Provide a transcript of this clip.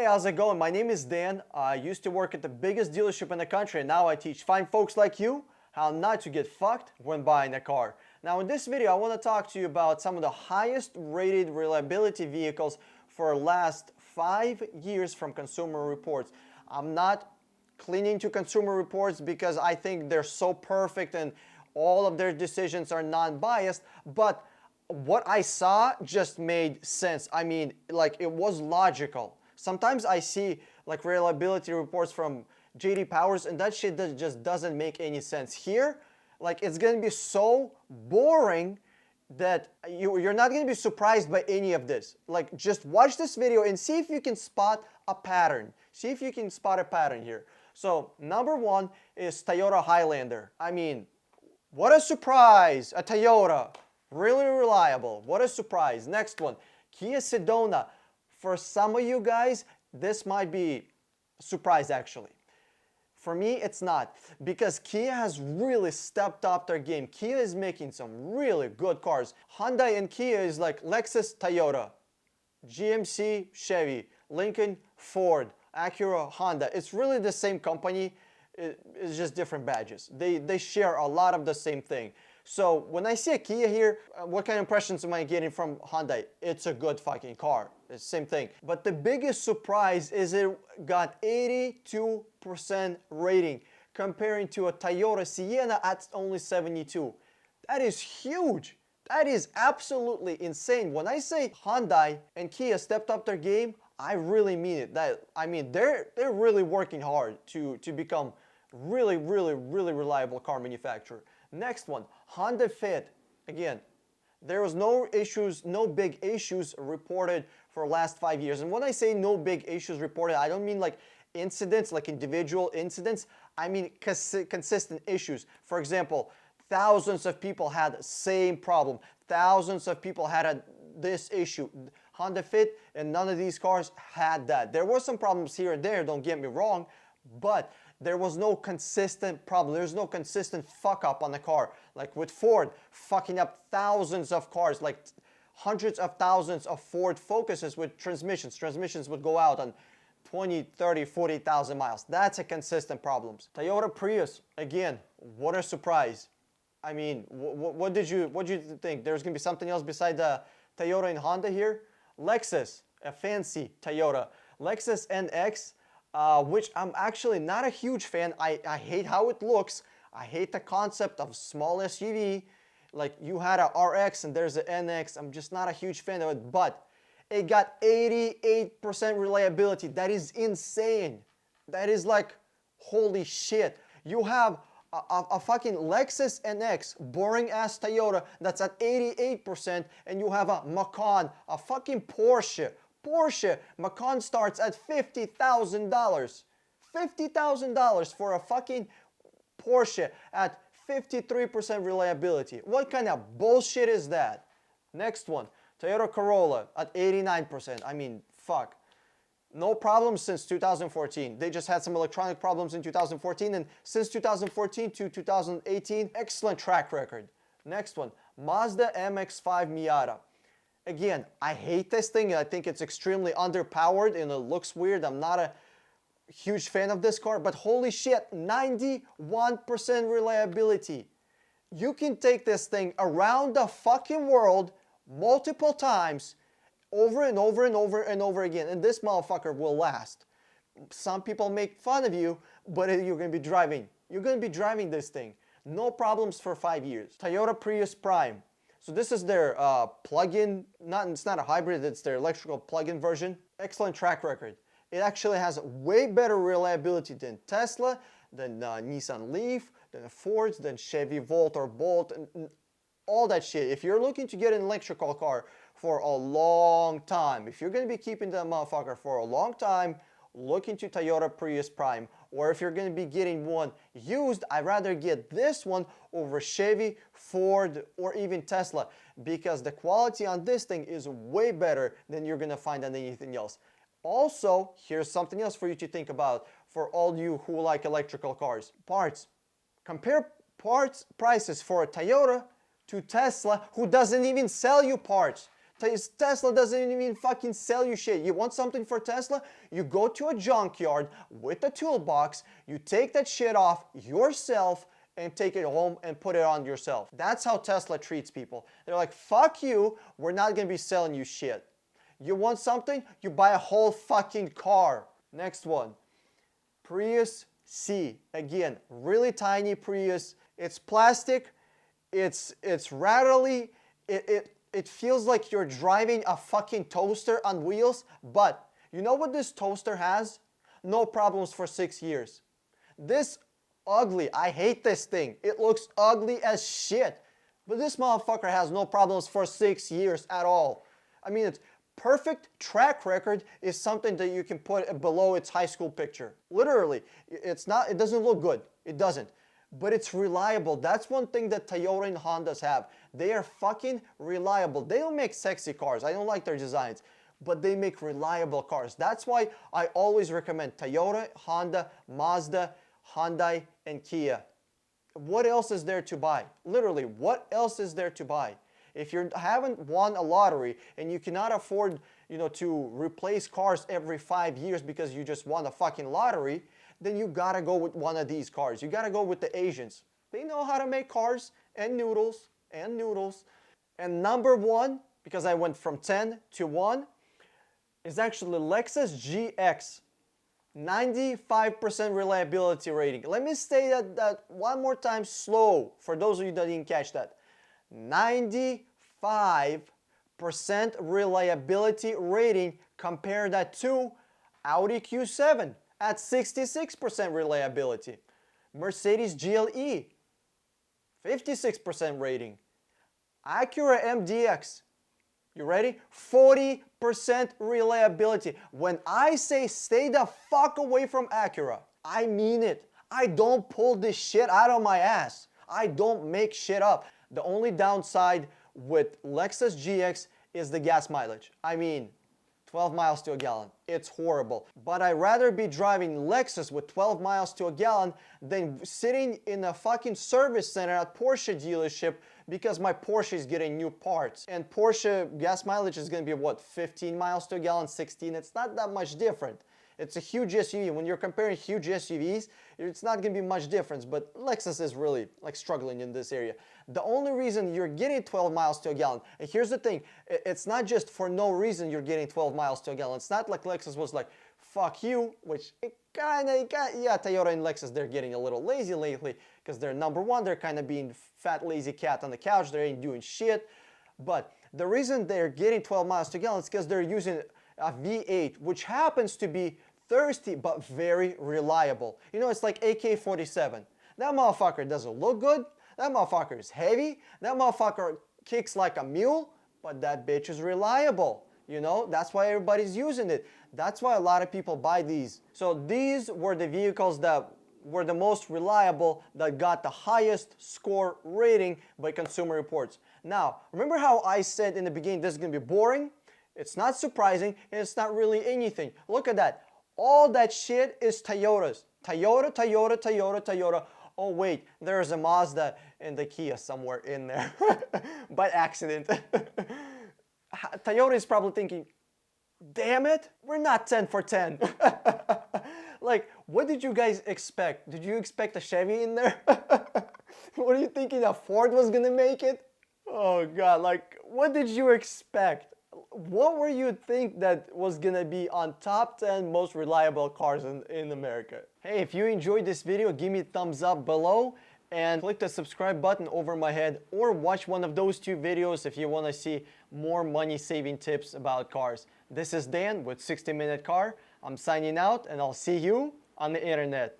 Hey, how's it going? My name is Dan. I used to work at the biggest dealership in the country, and now I teach fine folks like you how not to get fucked when buying a car. Now in this video, I want to talk to you about some of the highest rated reliability vehicles for the last 5 years from Consumer Reports. I'm not clinging to Consumer Reports because I think they're so perfect and all of their decisions are non-biased, but what I saw just made sense. I mean, like, it was logical. Sometimes I see like reliability reports from JD Powers and that shit just doesn't make any sense. Here, like, it's gonna be so boring that you're not gonna be surprised by any of this. Like, just watch this video and see if you can spot a pattern. See if you can spot a pattern here. So number one is Toyota Highlander. I mean, what a surprise! A Toyota. Really reliable. What a surprise. Next one, Kia Sedona. For some of you guys, this might be a surprise actually. For me, it's not, because Kia has really stepped up their game. Kia is making some really good cars. Hyundai and Kia is like Lexus, Toyota, GMC, Chevy, Lincoln, Ford, Acura, Honda. It's really the same company. It's just different badges. They share a lot of the same thing. So when I see a Kia here, what kind of impressions am I getting from Hyundai? It's a good fucking car. It's the same thing. But the biggest surprise is it got 82% rating comparing to a Toyota Sienna at only 72. That is huge. That is absolutely insane. When I say Hyundai and Kia stepped up their game, I really mean it. They're really working hard to become really reliable car manufacturer. Next one, Honda Fit. Again, there was no issues, no big issues reported for the last 5 years. And when I say no big issues reported, I don't mean like incidents, like individual incidents. I mean consistent issues. For example, thousands of people had the same problem. Thousands of people had this issue. Honda Fit and none of these cars had that. There were some problems here and there, don't get me wrong, but there was no consistent problem. There's no consistent fuck up on the car. Like with Ford fucking up thousands of cars, like hundreds of thousands of Ford Focuses with transmissions. Transmissions would go out on 20, 30, 40,000 miles. That's a consistent problem. Toyota Prius, again, what a surprise. I mean, what did you think? There's gonna be something else besides the Toyota and Honda here? Lexus, a fancy Toyota. Lexus NX, which I'm actually not a huge fan. I hate how it looks. I hate the concept of small SUV. Like, you had a RX and there's an NX. I'm just not a huge fan of it, but it got 88% reliability. That is insane. That is like, holy shit. You have a fucking Lexus NX, boring ass Toyota, that's at 88%, and you have a Macan, a fucking Porsche, Macan starts at $50,000. $50,000 for a fucking Porsche at 53% reliability. What kind of bullshit is that? Next one, Toyota Corolla at 89%. I mean, fuck. No problems since 2014. They just had some electronic problems in 2014, and since 2014 to 2018, excellent track record. Next one, Mazda MX-5 Miata. Again, I hate this thing. I think it's extremely underpowered and it looks weird. I'm not a huge fan of this car, but holy shit, 91% reliability. You can take this thing around the fucking world multiple times, over and over again, and this motherfucker will last. Some people make fun of you, but you're gonna be driving. You're gonna be driving this thing. No problems for 5 years. Toyota Prius Prime. So this is their plug-in, it's not a hybrid, it's their electrical plug-in version. Excellent track record. It actually has way better reliability than Tesla, than Nissan Leaf, than Fords, than Chevy Volt or Bolt, and all that shit. If you're looking to get an electrical car for a long time, if you're going to be keeping that motherfucker for a long time, look into Toyota Prius Prime. Or if you're going to be getting one used, I'd rather get this one over Chevy, Ford, or even Tesla, because the quality on this thing is way better than you're going to find on anything else. Also, here's something else for you to think about for all you who like electrical cars. Parts. Compare parts prices for a Toyota to Tesla, who doesn't even sell you parts. Tesla doesn't even fucking sell you shit. You want something for Tesla? You go to a junkyard with a toolbox, you take that shit off yourself and take it home and put it on yourself. That's how Tesla treats people. They're like, fuck you, we're not gonna be selling you shit. You want something? You buy a whole fucking car. Next one, Prius C. Again, really tiny Prius. It's plastic, it's rattly, it feels like you're driving a fucking toaster on wheels, but you know what this toaster has? No problems for 6 years. This ugly, I hate this thing. It looks ugly as shit. But this motherfucker has no problems for 6 years at all. I mean, it's perfect track record is something that you can put below its high school picture. Literally, it doesn't look good. It doesn't. But it's reliable. That's one thing that Toyota and Hondas have. They are fucking reliable. They don't make sexy cars. I don't like their designs. But they make reliable cars. That's why I always recommend Toyota, Honda, Mazda, Hyundai, and Kia. What else is there to buy? Literally, what else is there to buy? If you haven't won a lottery and you cannot afford, to replace cars every 5 years because you just won a fucking lottery, then you gotta go with one of these cars. You gotta go with the Asians. They know how to make cars and noodles. And number one, because I went from 10 to 1, is actually Lexus GX. 95% reliability rating. Let me say that one more time slow for those of you that didn't catch that. 95% reliability rating. Compare that to Audi Q7 at 66% reliability. Mercedes GLE, 56% rating. Acura MDX, you ready? 40% reliability. When I say stay the fuck away from Acura, I mean it. I don't pull this shit out of my ass. I don't make shit up. The only downside with Lexus GX is the gas mileage. I mean, 12 miles to a gallon. It's horrible. But I'd rather be driving Lexus with 12 miles to a gallon than sitting in a fucking service center at Porsche dealership because my Porsche is getting new parts. And Porsche gas mileage is gonna be what, 15 miles to a gallon, 16? It's not that much different. It's a huge SUV. When you're comparing huge SUVs, it's not gonna be much difference, but Lexus is really like struggling in this area. The only reason you're getting 12 miles to a gallon, and here's the thing, it's not just for no reason you're getting 12 miles to a gallon. It's not like Lexus was like, fuck you, which yeah, Toyota and Lexus, they're getting a little lazy lately because they're number one, they're kind of being fat, lazy cat on the couch, they ain't doing shit. But the reason they're getting 12 miles to a gallon is because they're using a V8, which happens to be thirsty but very reliable. It's like AK-47. That motherfucker doesn't look good, that motherfucker is heavy, that motherfucker kicks like a mule, but that bitch is reliable. That's why everybody's using it. That's why a lot of people buy these. So these were the vehicles that were the most reliable, that got the highest score rating by Consumer Reports. Now, remember how I said in the beginning this is gonna be boring? It's not surprising, and it's not really anything. Look at that. All that shit is Toyotas. Toyota. Oh wait, there's a Mazda and the Kia somewhere in there by accident. Toyota is probably thinking, damn it, we're not 10 for 10. Like, what did you guys expect? Did you expect a Chevy in there? What are you thinking, a Ford was gonna make it? Oh God, like, what did you expect? What were you think that was gonna be on top 10 most reliable cars in America? Hey, if you enjoyed this video, give me a thumbs up below and click the subscribe button over my head, or watch one of those two videos if you want to see more money saving tips about cars. This is Dan with 60 Minute Car. I'm signing out and I'll see you on the internet.